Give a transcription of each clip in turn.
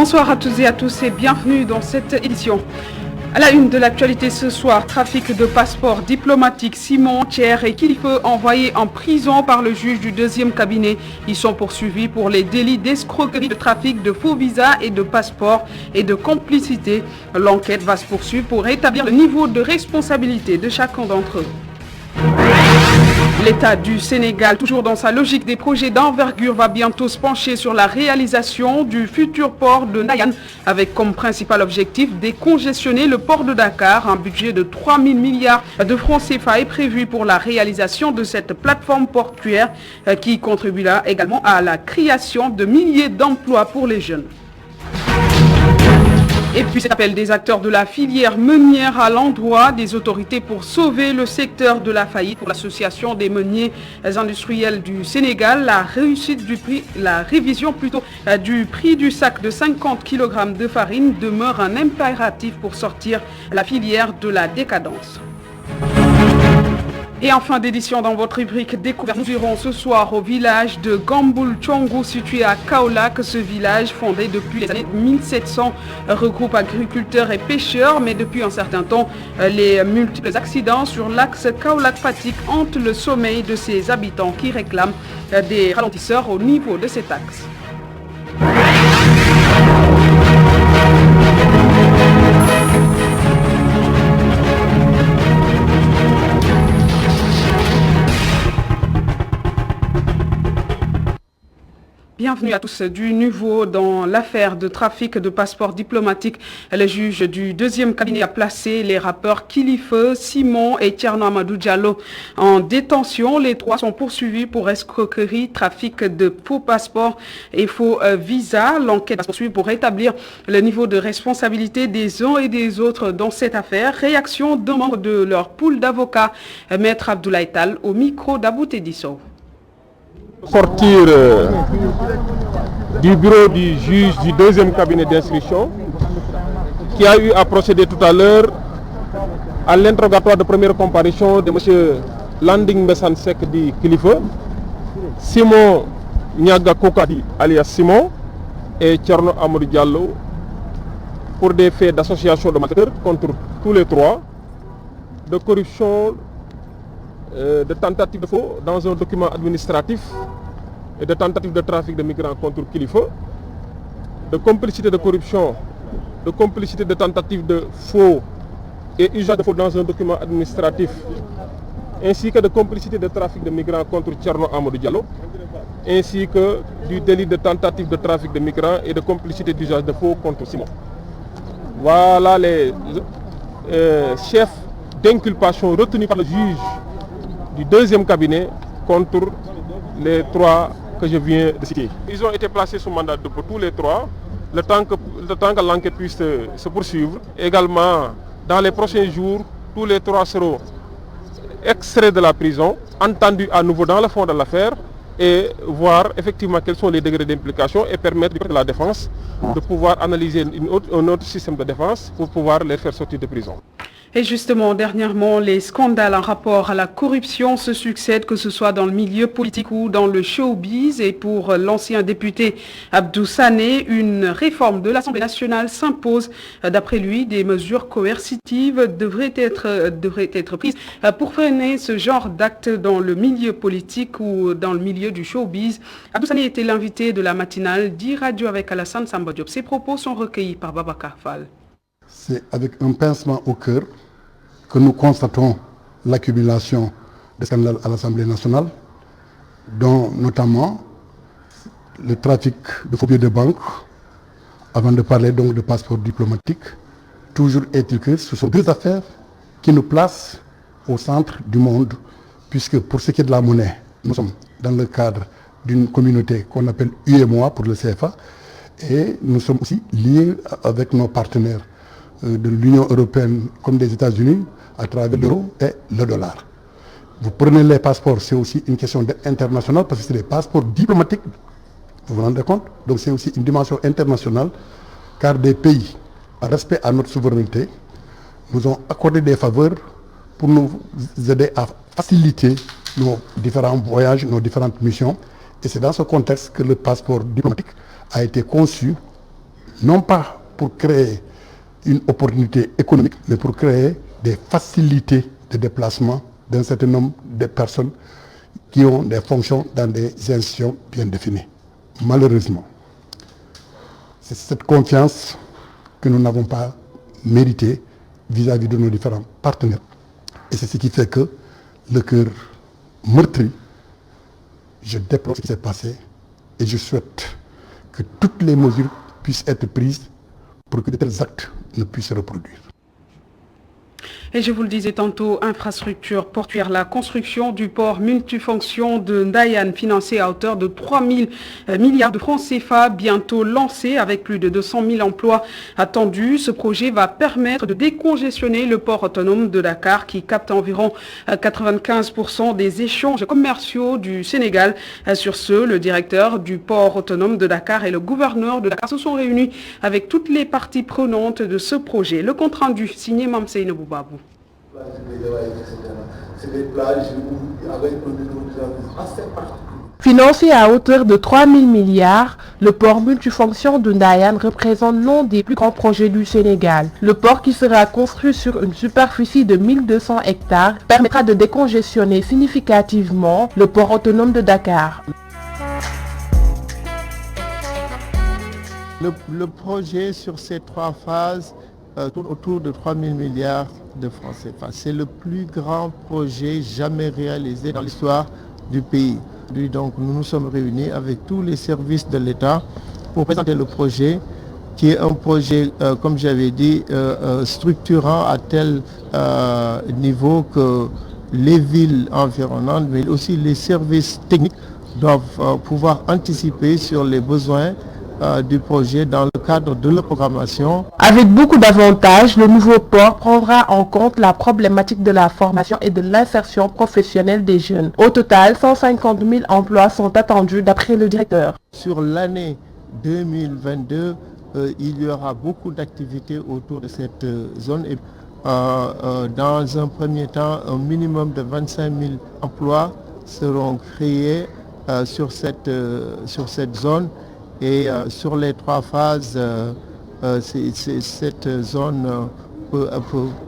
Bonsoir à toutes et à tous et bienvenue dans cette édition. À la une de l'actualité ce soir, trafic de passeports diplomatiques, Simon, Thiers et Kilifeu envoyés en prison par le juge du deuxième cabinet. Ils sont poursuivis pour les délits d'escroquerie, de trafic de faux visas et de passeports et de complicité. L'enquête va se poursuivre pour établir le niveau de responsabilité de chacun d'entre eux. L'État du Sénégal, toujours dans sa logique des projets d'envergure, va bientôt se pencher sur la réalisation du futur port de Ndayane, avec comme principal objectif décongestionner le port de Dakar. Un budget de 3 000 milliards de francs CFA est prévu pour la réalisation de cette plateforme portuaire qui contribuera également à la création de milliers d'emplois pour les jeunes. Et puis cet appel des acteurs de la filière meunière à l'endroit des autorités pour sauver le secteur de la faillite. Pour l'association des meuniers industriels du Sénégal, la révision du prix du sac de 50 kg de farine demeure un impératif pour sortir la filière de la décadence. Et en fin d'édition, dans votre rubrique découverte, nous irons ce soir au village de Gamboul Tchongo, situé à Kaolack. Ce village, fondé depuis les années 1700, regroupe agriculteurs et pêcheurs. Mais depuis un certain temps, les multiples accidents sur l'axe Kaolack-Fatick hantent le sommeil de ses habitants qui réclament des ralentisseurs au niveau de cet axe. Bienvenue à tous. Du nouveau dans l'affaire de trafic de passeports diplomatiques. Le juge du deuxième cabinet a placé les rappeurs Kilifeu, Simon et Thierno Amadou Diallo en détention. Les trois sont poursuivis pour escroquerie, trafic de faux passeports et faux visas. L'enquête va se poursuivre pour établir le niveau de responsabilité des uns et des autres dans cette affaire. Réaction d'un membre de leur pool d'avocats, Maître Abdoulaye Tall, au micro d'Abou Tedisso. Sortir du bureau du juge du deuxième cabinet d'instruction qui a eu à procéder tout à l'heure à l'interrogatoire de première comparution de M. Landing Messan Sek dit Kilifeu, Simon Niaga Kokadi alias Simon et Thierno Amadou Diallo pour des faits d'association de malfaiteurs contre tous les trois, de corruption, de tentative de faux dans un document administratif et de tentative de trafic de migrants contre Kilifeu, de complicité de corruption, de complicité de tentative de faux et usage de faux dans un document administratif, ainsi que de complicité de trafic de migrants contre Thierno Amadou Diallo, ainsi que du délit de tentative de trafic de migrants et de complicité d'usage de faux contre Simon. Voilà les chefs d'inculpation retenus par le juge du deuxième cabinet contre les trois que je viens de citer. Ils ont été placés sous mandat de dépôt tous les trois, le temps que l'enquête puisse se poursuivre. Également, dans les prochains jours, tous les trois seront extraits de la prison, entendus à nouveau dans le fond de l'affaire et voir effectivement quels sont les degrés d'implication et permettre à la défense de pouvoir analyser un autre système de défense pour pouvoir les faire sortir de prison. Et justement, dernièrement, les scandales en rapport à la corruption se succèdent, que ce soit dans le milieu politique ou dans le showbiz. Et pour l'ancien député Abdou Sané, une réforme de l'Assemblée nationale s'impose. D'après lui, des mesures coercitives devraient être prises pour freiner ce genre d'actes dans le milieu politique ou dans le milieu du showbiz. Abdou Sané était l'invité de la matinale d'e-Radio avec Alassane Samba Diop. Ses propos sont recueillis par Babacar Fall. C'est avec un pincement au cœur que nous constatons l'accumulation de scandales à l'Assemblée nationale, dont notamment le trafic de faux billets de banque, avant de parler donc de passeports diplomatiques. Toujours est-il que ce sont deux affaires qui nous placent au centre du monde, puisque pour ce qui est de la monnaie, nous sommes dans le cadre d'une communauté qu'on appelle UEMOA pour le CFA, et nous sommes aussi liés avec nos partenaires de l'Union européenne comme des États-Unis à travers l'euro et le dollar. Vous prenez les passeports, c'est aussi une question internationale parce que c'est des passeports diplomatiques, vous vous rendez compte? Donc c'est aussi une dimension internationale car des pays, par respect à notre souveraineté, nous ont accordé des faveurs pour nous aider à faciliter nos différents voyages, nos différentes missions. Et c'est dans ce contexte que le passeport diplomatique a été conçu, non pas pour créer une opportunité économique, mais pour créer des facilités de déplacement d'un certain nombre de personnes qui ont des fonctions dans des institutions bien définies. Malheureusement, c'est cette confiance que nous n'avons pas méritée vis-à-vis de nos différents partenaires. Et c'est ce qui fait que le cœur meurtri, je déplore ce qui s'est passé et je souhaite que toutes les mesures puissent être prises pour que de tels actes ne puissent se reproduire. Et je vous le disais tantôt, infrastructure portuaire, la construction du port multifonction de Ndayane, financé à hauteur de 3 000 milliards de francs CFA, bientôt lancé avec plus de 200 000 emplois attendus. Ce projet va permettre de décongestionner le port autonome de Dakar qui capte environ 95% des échanges commerciaux du Sénégal. Sur ce, le directeur du port autonome de Dakar et le gouverneur de Dakar se sont réunis avec toutes les parties prenantes de ce projet. Le compte-rendu signé Mame Seynabou Babou. Financé à hauteur de 3 000 milliards, le port multifonction de Ndayane représente l'un des plus grands projets du Sénégal. Le port, qui sera construit sur une superficie de 1200 hectares, permettra de décongestionner significativement le port autonome de Dakar. Le projet sur ces 3 phases tourne autour de 3 000 milliards de francs CFA. C'est le plus grand projet jamais réalisé dans l'histoire du pays. Donc nous nous sommes réunis avec tous les services de l'État pour présenter le projet, qui est un projet, comme j'avais dit, structurant à tel niveau que les villes environnantes, mais aussi les services techniques doivent pouvoir anticiper sur les besoins du projet dans le cadre de la programmation. Avec beaucoup d'avantages, le nouveau port prendra en compte la problématique de la formation et de l'insertion professionnelle des jeunes. Au total, 150 000 emplois sont attendus d'après le directeur. Sur l'année 2022, il y aura beaucoup d'activités autour de cette zone. Et, dans un premier temps, un minimum de 25 000 emplois seront créés sur cette zone. Et sur les 3 phases, cette zone peut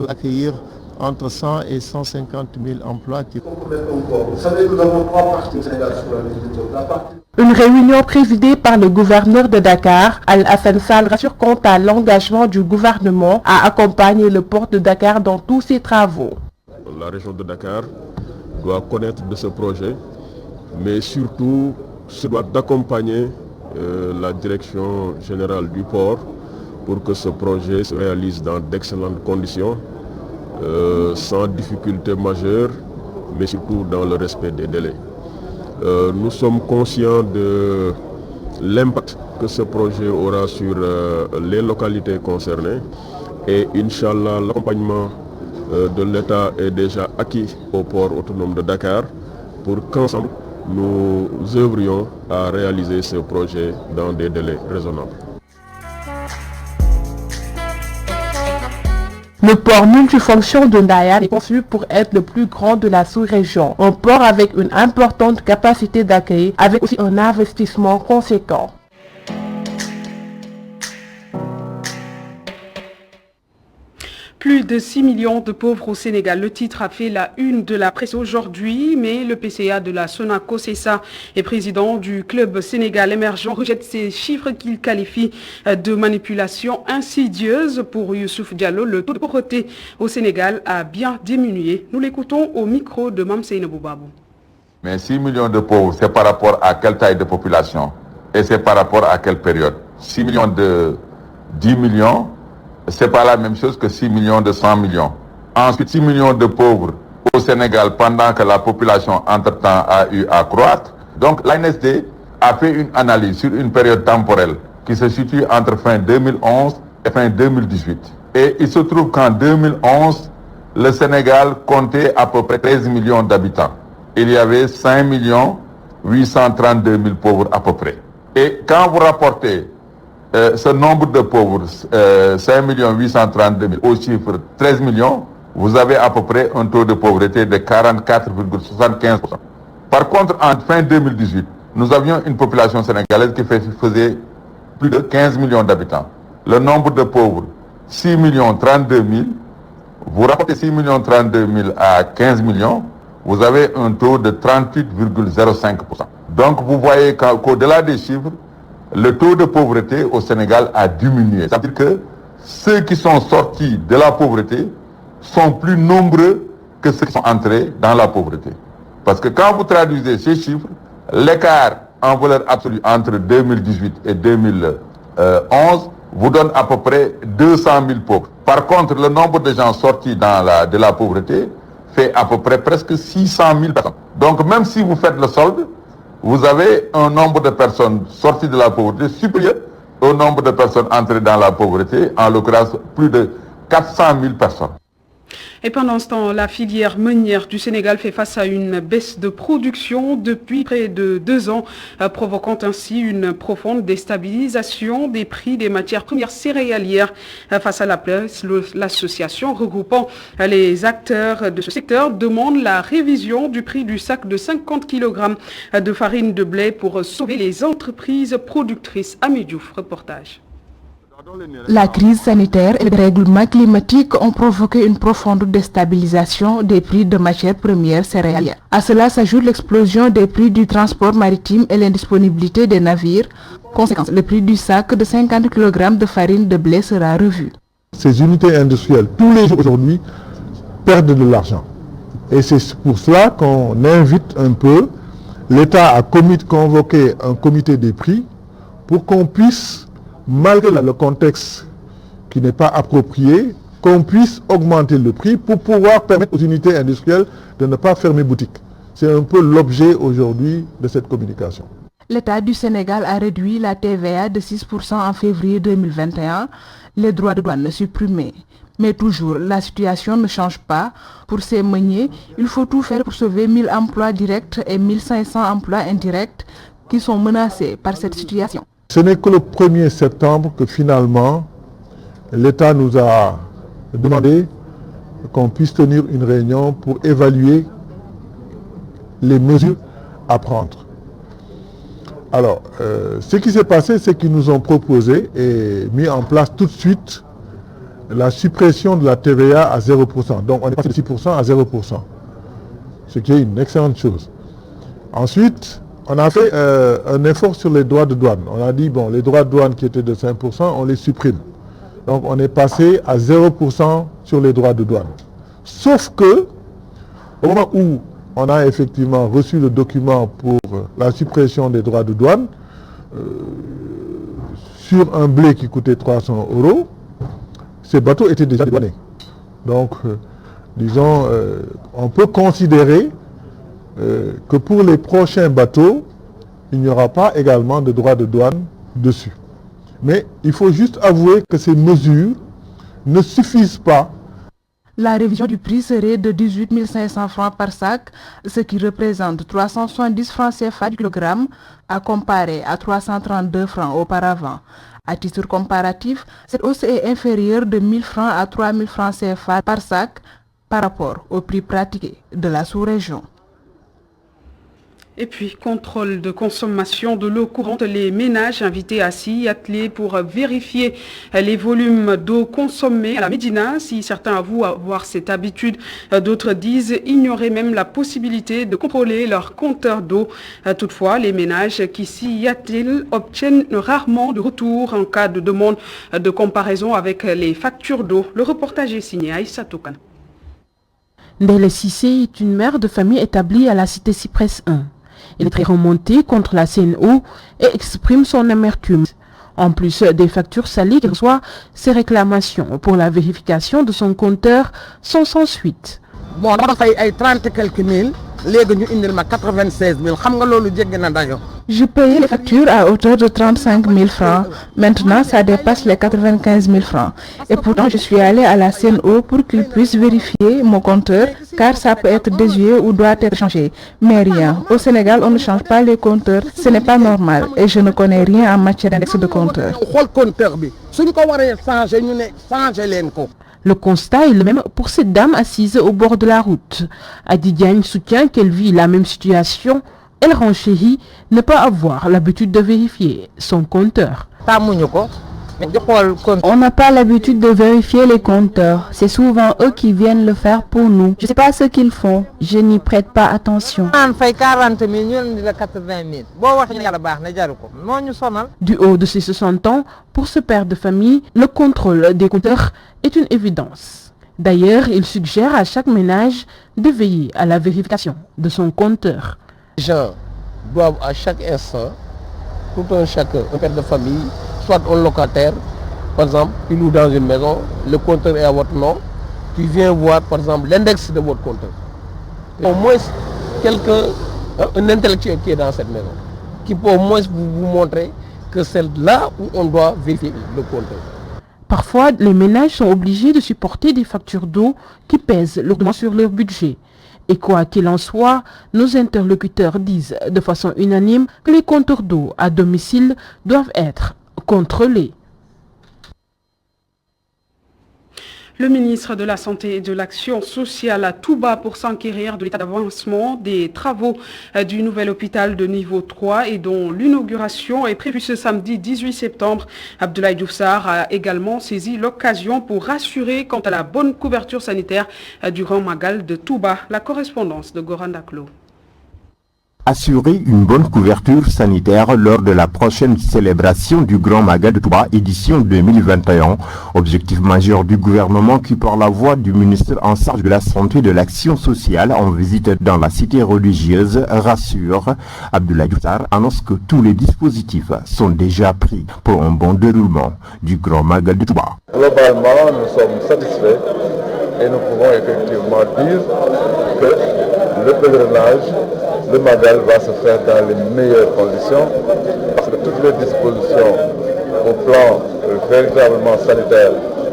accueillir entre 100 et 150 000 emplois. Vous savez, nous avons 3 parties au Sénégal sur la partie. Une réunion présidée par le gouverneur de Dakar, Al-Hassan Sall, rassure quant à l'engagement du gouvernement à accompagner le port de Dakar dans tous ses travaux. La région de Dakar doit connaître de ce projet, mais surtout se doit d'accompagner la direction générale du port pour que ce projet se réalise dans d'excellentes conditions, sans difficulté majeure, mais surtout dans le respect des délais. Nous sommes conscients de l'impact que ce projet aura sur les localités concernées et Inch'Allah, l'accompagnement de l'État est déjà acquis au port autonome de Dakar pour qu'ensemble nous œuvrions à réaliser ce projet dans des délais raisonnables. Le port multifonction de Ndayane est conçu pour être le plus grand de la sous-région. Un port avec une importante capacité d'accueil, avec aussi un investissement conséquent. Plus de 6 millions de pauvres au Sénégal. Le titre a fait la une de la presse aujourd'hui, mais le PCA de la Sonaco CESA et président du club Sénégal émergent rejette ces chiffres qu'il qualifie de manipulation insidieuse. Pour Youssouf Diallo, le taux de pauvreté au Sénégal a bien diminué. Nous l'écoutons au micro de Mame Seynabou Babou. Mais 6 millions de pauvres, c'est par rapport à quelle taille de population? Et c'est par rapport à quelle période? 6 millions de 10 millions, c'est pas la même chose que 6 millions de 100 millions. Ensuite, 6 millions de pauvres au Sénégal pendant que la population entre-temps a eu à croître. Donc l'ANSD a fait une analyse sur une période temporelle qui se situe entre fin 2011 et fin 2018. Et il se trouve qu'en 2011, le Sénégal comptait à peu près 13 millions d'habitants. Il y avait 5 832 000 pauvres à peu près. Et quand vous rapportez ce nombre de pauvres, 5 832 000 au chiffre 13 millions, vous avez à peu près un taux de pauvreté de 44,75%. Par contre, en fin 2018, nous avions une population sénégalaise qui faisait plus de 15 millions d'habitants. le nombre de pauvres, 6 32 000, vous rapportez 6 32 000 à 15 millions, vous avez un taux de 38,05%. Donc vous voyez qu'au-delà des chiffres, le taux de pauvreté au Sénégal a diminué. Ça veut dire que ceux qui sont sortis de la pauvreté sont plus nombreux que ceux qui sont entrés dans la pauvreté. Parce que quand vous traduisez ces chiffres, l'écart en valeur absolue entre 2018 et 2011 vous donne à peu près 200 000 pauvres. Par contre, le nombre de gens sortis de la pauvreté fait à peu près presque 600 000 personnes. Donc même si vous faites le solde, vous avez un nombre de personnes sorties de la pauvreté supérieur au nombre de personnes entrées dans la pauvreté, en l'occurrence plus de 400 000 personnes. Et pendant ce temps, la filière meunière du Sénégal fait face à une baisse de production depuis près de 2 ans, provoquant ainsi une profonde déstabilisation des prix des matières premières céréalières. Face à la presse, l'association regroupant les acteurs de ce secteur demande la révision du prix du sac de 50 kg de farine de blé pour sauver les entreprises productrices. Ami Diouf, reportage. La crise sanitaire et le dérèglement climatique ont provoqué une profonde déstabilisation des prix de matières premières céréalières. À cela s'ajoute l'explosion des prix du transport maritime et l'indisponibilité des navires. Conséquence, le prix du sac de 50 kg de farine de blé sera revu. Ces unités industrielles, tous les jours aujourd'hui, perdent de l'argent. Et c'est pour cela qu'on invite un peu, l'État a convoqué un comité des prix pour qu'on puisse, malgré le contexte qui n'est pas approprié, qu'on puisse augmenter le prix pour pouvoir permettre aux unités industrielles de ne pas fermer boutique. C'est un peu l'objet aujourd'hui de cette communication. L'État du Sénégal a réduit la TVA de 6% en février 2021, les droits de douane supprimés. Mais toujours, la situation ne change pas. Pour ces meuniers, il faut tout faire pour sauver 1000 emplois directs et 1500 emplois indirects qui sont menacés par cette situation. Ce n'est que le 1er septembre que finalement, l'État nous a demandé qu'on puisse tenir une réunion pour évaluer les mesures à prendre. Alors, ce qui s'est passé, c'est qu'ils nous ont proposé et mis en place tout de suite la suppression de la TVA à 0%. Donc, on est passé de 6% à 0%, ce qui est une excellente chose. Ensuite, on a fait un effort sur les droits de douane. On a dit, bon, les droits de douane qui étaient de 5%, on les supprime. Donc, on est passé à 0% sur les droits de douane. Sauf que, au moment où on a effectivement reçu le document pour la suppression des droits de douane, sur un blé qui coûtait 300 €, ces bateaux étaient déjà douanés. Donc, disons, on peut considérer que pour les prochains bateaux, il n'y aura pas également de droits de douane dessus. Mais il faut juste avouer que ces mesures ne suffisent pas. La révision du prix serait de 18 500 francs par sac, ce qui représente 370 francs CFA du kilogramme, à comparer à 332 francs auparavant. À titre comparatif, cette hausse est inférieure de 1000 francs à 3000 francs CFA par sac par rapport au prix pratiqué de la sous-région. Et puis, contrôle de consommation de l'eau courante, les ménages invités à s'y atteler pour vérifier les volumes d'eau consommés à la Médina. Si certains avouent avoir cette habitude, d'autres disent ignorer même la possibilité de contrôler leur compteur d'eau. Toutefois, les ménages qui s'y attellent obtiennent rarement de retour en cas de demande de comparaison avec les factures d'eau. Le reportage est signé Aïssa Toukan. Ndele Sissé est une mère de famille établie à la cité Cyprès 1. Elle est très remontée contre la CNO et exprime son amertume. En plus des factures salées qu'elle reçoit, ses réclamations pour la vérification de son compteur sont sans suite. Bon, on a fait 30 et quelques mille. Je payais les factures à hauteur de 35 000 francs. Maintenant, ça dépasse les 95 000 francs. Et pourtant, je suis allé à la CNO pour qu'ils puissent vérifier mon compteur, car ça peut être désuet ou doit être changé. Mais rien. Au Sénégal, on ne change pas les compteurs. Ce n'est pas normal. Et je ne connais rien en matière d'index de compteur. Le constat est le même pour cette dame assise au bord de la route. Adi Diagne soutient qu'elle vit la même situation. Elle renchérit ne pas avoir l'habitude de vérifier son compteur. On n'a pas l'habitude de vérifier les compteurs. C'est souvent eux qui viennent le faire pour nous. Je ne sais pas ce qu'ils font. Je n'y prête pas attention. Du haut de ses 60 ans, pour ce père de famille, le contrôle des compteurs est une évidence. D'ailleurs, il suggère à chaque ménage de veiller à la vérification de son compteur. Les gens doivent à chaque instant, tout un chacun, un père de famille, soit un locataire, par exemple, il loue dans une maison, le compteur est à votre nom, tu viens voir par exemple l'index de votre compteur. Au moins quelqu'un, un intellectuel qui est dans cette maison, qui peut au moins vous montrer que c'est là où on doit vérifier le compteur. Parfois, les ménages sont obligés de supporter des factures d'eau qui pèsent lourdement sur leur budget. Et quoi qu'il en soit, nos interlocuteurs disent de façon unanime que les compteurs d'eau à domicile doivent être contrôlés. Le ministre de la Santé et de l'Action sociale à Touba pour s'enquérir de l'état d'avancement des travaux du nouvel hôpital de niveau 3 et dont l'inauguration est prévue ce samedi 18 septembre. Abdoulaye Diouf Sarr a également saisi l'occasion pour rassurer quant à la bonne couverture sanitaire du Grand Magal de Touba. La correspondance de Goran Daklo. Assurer une bonne couverture sanitaire lors de la prochaine célébration du Grand Magal de Touba édition 2021. Objectif majeur du gouvernement qui, par la voix du ministre en charge de la Santé et de l'Action sociale en visite dans la cité religieuse, rassure. Abdoulaye Diouf Sarr annonce que tous les dispositifs sont déjà pris pour un bon déroulement du Grand Magal de Touba. Globalement, nous sommes satisfaits et nous pouvons effectivement dire que le pèlerinage, le Magal va se faire dans les meilleures conditions parce que toutes les dispositions au plan véritablement sanitaire,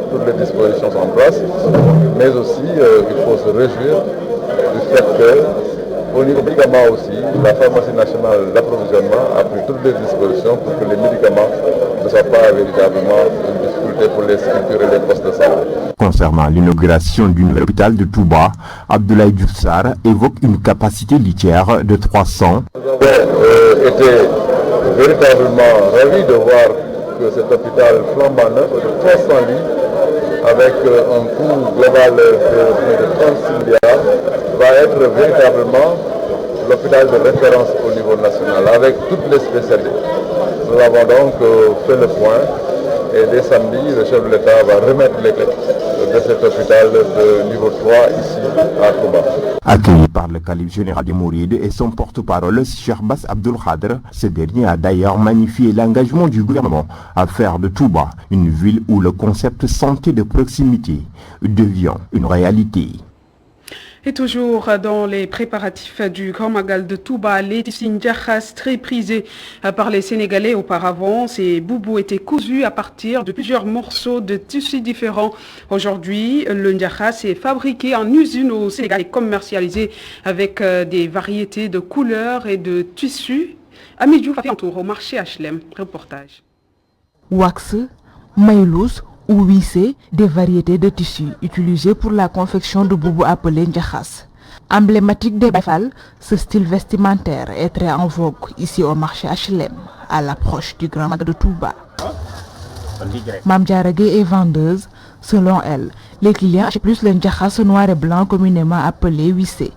toutes les dispositions sont en place, mais aussi il faut se réjouir du fait qu'au niveau médicaments aussi, la pharmacie nationale d'approvisionnement a pris toutes les dispositions pour que les médicaments ne soient pas véritablement une difficulté pour les structures et les postes de santé. Concernant l'inauguration du nouvel hôpital de Touba, Abdoulaye Diouf Sarr évoque une capacité litière de 300. Nous avons été véritablement ravis de voir que cet hôpital flambant neuf de 300 lits avec un coût global de plus de 36 milliards va être véritablement l'hôpital de référence au niveau national avec toutes les spécialités. Nous avons donc fait le point et dès samedi, le chef de l'État va remettre les clés de cet hôpital de niveau 3 ici à Touba. Accueilli par le calife général des Mourides et son porte-parole, Cheikh Bass Abdul Khadr, ce dernier a d'ailleurs magnifié l'engagement du gouvernement à faire de Touba une ville où le concept santé de proximité devient une réalité. Et toujours dans les préparatifs du Grand Magal de Touba, les tissus Ndiakhas très prisés par les Sénégalais auparavant. Ces boubous étaient cousus à partir de plusieurs morceaux de tissus différents. Aujourd'hui, le Ndiakhas est fabriqué en usine au Sénégal et commercialisé avec des variétés de couleurs et de tissus. Amidjou a fait un tour au marché HLM. Reportage. Wax, maïlous ou wissé, des variétés de tissus utilisés pour la confection de boubou appelé Ndiakhas. Emblématique des Baïfal, ce style vestimentaire est très en vogue ici au marché HLM, à l'approche du Grand Magal de Touba. Mam Diaragé est vendeuse. Selon elle, les clients achètent plus le Ndiakhas noir et blanc communément appelé wissé.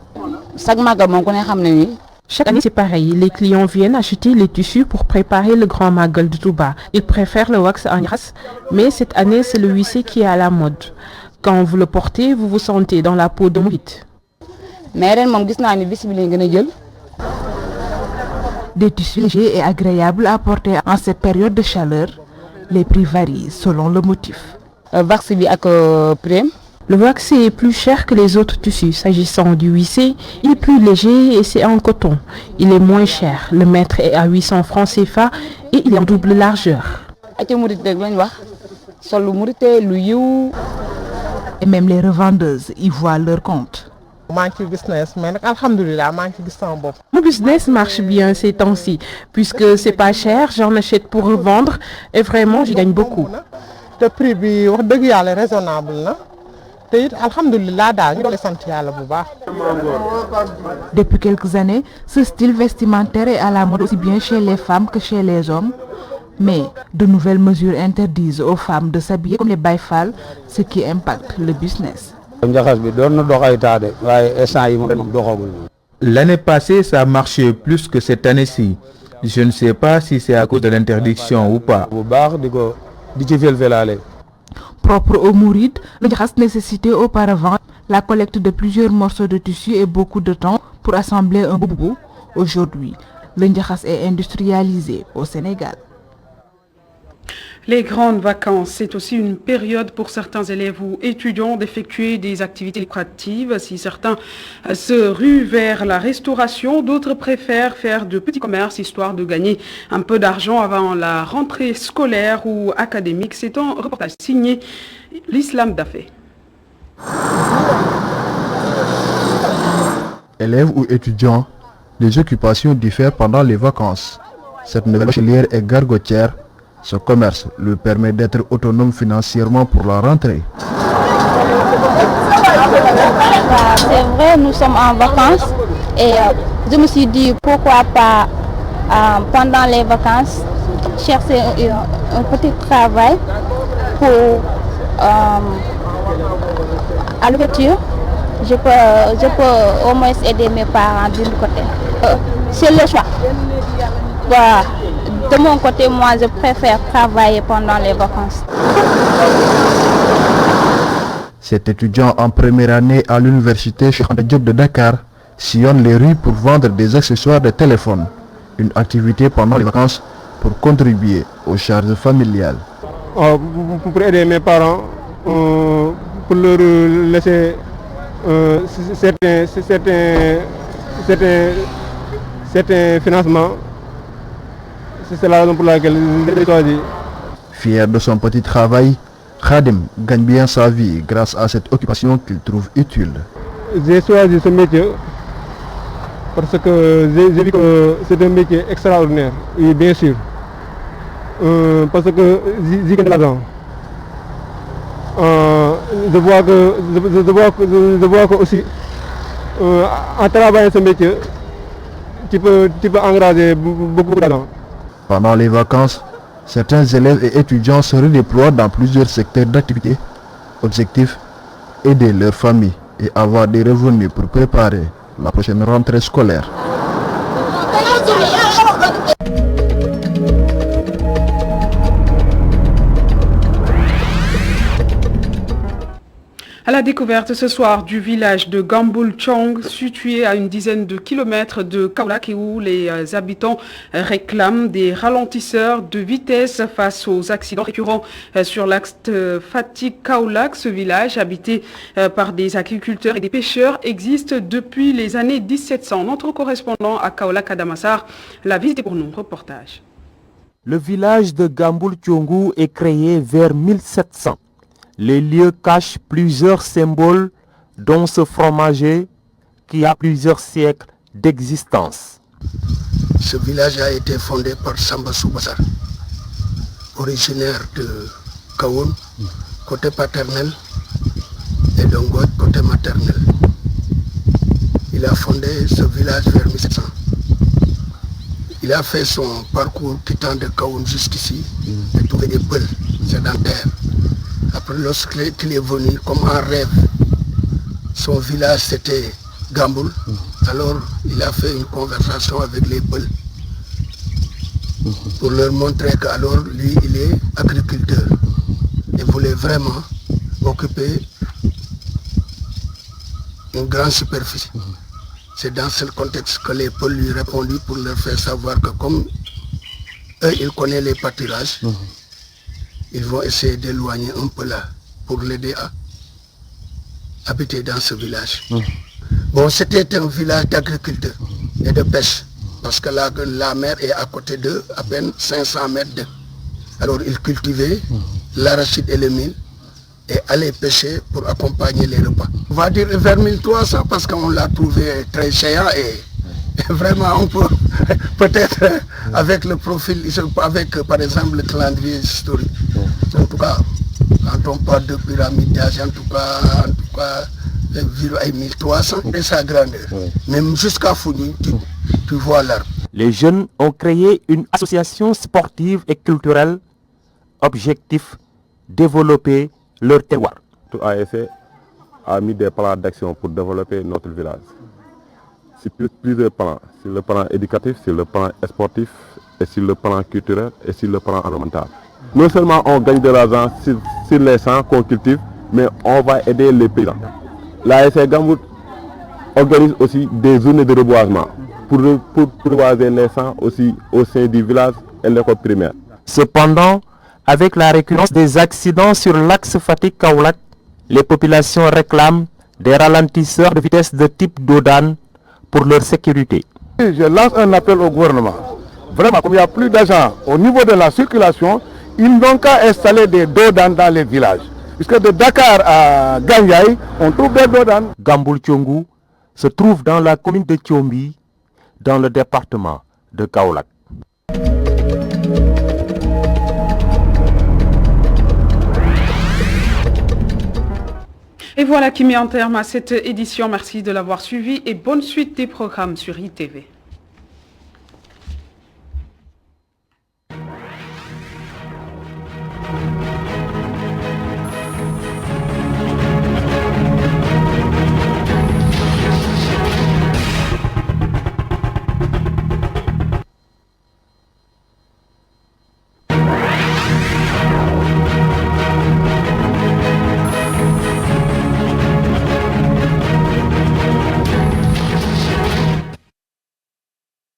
Chaque année, c'est pareil. Les clients viennent acheter les tissus pour préparer le Grand Magal de Touba. Ils préfèrent le wax en Ndiakhas, mais cette année, c'est le wissé qui est à la mode. Quand vous le portez, vous vous sentez dans la peau de Mouride. Des tissus légers et agréables à porter en cette période de chaleur. Les prix varient selon le motif. Le wax est plus cher que les autres tissus. S'agissant du wissé, il est plus léger et c'est en coton. Il est moins cher. Le mètre est à 800 francs CFA et il est en double largeur. Et même les revendeuses y voient leur compte. Mon business marche bien ces temps-ci. Puisque c'est pas cher, j'en achète pour revendre et vraiment, je gagne beaucoup. Le prix est raisonnable. Depuis quelques années, ce style vestimentaire est à la mode aussi bien chez les femmes que chez les hommes. Mais de nouvelles mesures interdisent aux femmes de s'habiller comme les Baïfal, ce qui impacte le business. L'année passée, ça a marché plus que cette année-ci. Je ne sais pas si c'est à cause de l'interdiction ou pas. Propre aux Mourides, le Ndiakhas nécessitait auparavant la collecte de plusieurs morceaux de tissu et beaucoup de temps pour assembler un boubou. Aujourd'hui, le Ndiakhas est industrialisé au Sénégal. Les grandes vacances, c'est aussi une période pour certains élèves ou étudiants d'effectuer des activités lucratives. Si certains se ruent vers la restauration, d'autres préfèrent faire de petits commerces histoire de gagner un peu d'argent avant la rentrée scolaire ou académique. C'est un reportage signé l'Islam Dafé. Élèves ou étudiants, les occupations diffèrent pendant les vacances. Cette nouvelle filière est gargotière. Ce commerce lui permet d'être autonome financièrement pour la rentrée. C'est vrai, nous sommes en vacances et je me suis dit pourquoi pas pendant les vacances chercher un petit travail pour à l'ouverture. Je peux au moins aider mes parents d'une côté. C'est le choix. Voilà. De mon côté, moi, je préfère travailler pendant les vacances. Cet étudiant en première année à l'université Cheikh Anta Diop de Dakar sillonne les rues pour vendre des accessoires de téléphone. Une activité pendant les vacances pour contribuer aux charges familiales. Pour aider mes parents, pour leur laisser certains financements. C'est la raison pour laquelle j'ai choisi. Fier de son petit travail, Khadim gagne bien sa vie grâce à cette occupation qu'il trouve utile. J'ai choisi ce métier parce que j'ai vu que c'est un métier extraordinaire, et bien sûr. Parce que j'y gagne de l'argent. Je vois que aussi, en travaillant ce métier, tu peux engranger beaucoup d'argent. Pendant les vacances, certains élèves et étudiants se redéploient dans plusieurs secteurs d'activité. Objectif, aider leur famille et avoir des revenus pour préparer la prochaine rentrée scolaire. À la découverte ce soir du village de Gambul-Chong, situé à une dizaine de kilomètres de Kaolack, où les habitants réclament des ralentisseurs de vitesse face aux accidents récurrents sur l'axe Fatick-Kaolack. Ce village, habité par des agriculteurs et des pêcheurs, existe depuis les années 1700. Notre correspondant à Kaolack, Adamassar, l'a visité pour nous. Reportage. Le village de Gambul-Chongu est créé vers 1700. Les lieux cachent plusieurs symboles, dont ce fromager qui a plusieurs siècles d'existence. Ce village a été fondé par Samba Soubassar, originaire de Kaoun, côté paternel, et d'Ongot, côté maternel. Il a fondé ce village vers 1700. Il a fait son parcours quittant de Kaoun jusqu'ici et trouvé des peuls sédentaires. Après, lorsqu'il est venu comme un rêve, son village c'était Gamboul. Alors il a fait une conversation avec les Peuls pour leur montrer qu'alors lui il est agriculteur et voulait vraiment occuper une grande superficie. C'est dans ce contexte que les Peuls lui répondu pour leur faire savoir que comme eux ils connaissent les pâturages, ils vont essayer d'éloigner un peu là pour l'aider à habiter dans ce village. Bon, c'était un village d'agriculteurs et de pêche, parce que la mer est à côté d'eux, à peine 500 mètres d'eux. Alors ils cultivaient l'arachide et le mil et allaient pêcher pour accompagner les repas. On va dire vers 1300 parce qu'on l'a trouvé très cher et vraiment on peut peut-être avec le profil, avec par exemple le calendrier historique. En tout cas, quand on parle de pyramidage, en tout cas, le ville est 1300 et sa grandeur. Même jusqu'à Founi, tu vois l'arbre. Les jeunes ont créé une association sportive et culturelle. Objectif, développer leur terroir. Tout ASC a mis des plans d'action pour développer notre village. C'est plusieurs plans, sur le plan éducatif, sur le plan sportif, et sur le plan culturel, et sur le plan environnemental. Non seulement on gagne de l'argent sur les champs qu'on cultive, mais on va aider les paysans. L'ASC Gamboul organise aussi des zones de reboisement pour reboiser les champs aussi au sein du village et l'école primaire. Cependant, avec la récurrence des accidents sur l'axe Fatick-Kaolack, les populations réclament des ralentisseurs de vitesse de type Dodan pour leur sécurité. Je lance un appel au gouvernement. Vraiment, comme il n'y a plus d'argent au niveau de la circulation, ils n'ont qu'à installer des Dodan dans les villages. Puisque de Dakar à Gandiaye, on trouve des Dodan. Gamboul Thiongou se trouve dans la commune de Thiomby, dans le département de Kaolack. Et voilà qui met un terme à cette édition. Merci de l'avoir suivi et bonne suite des programmes sur ITV.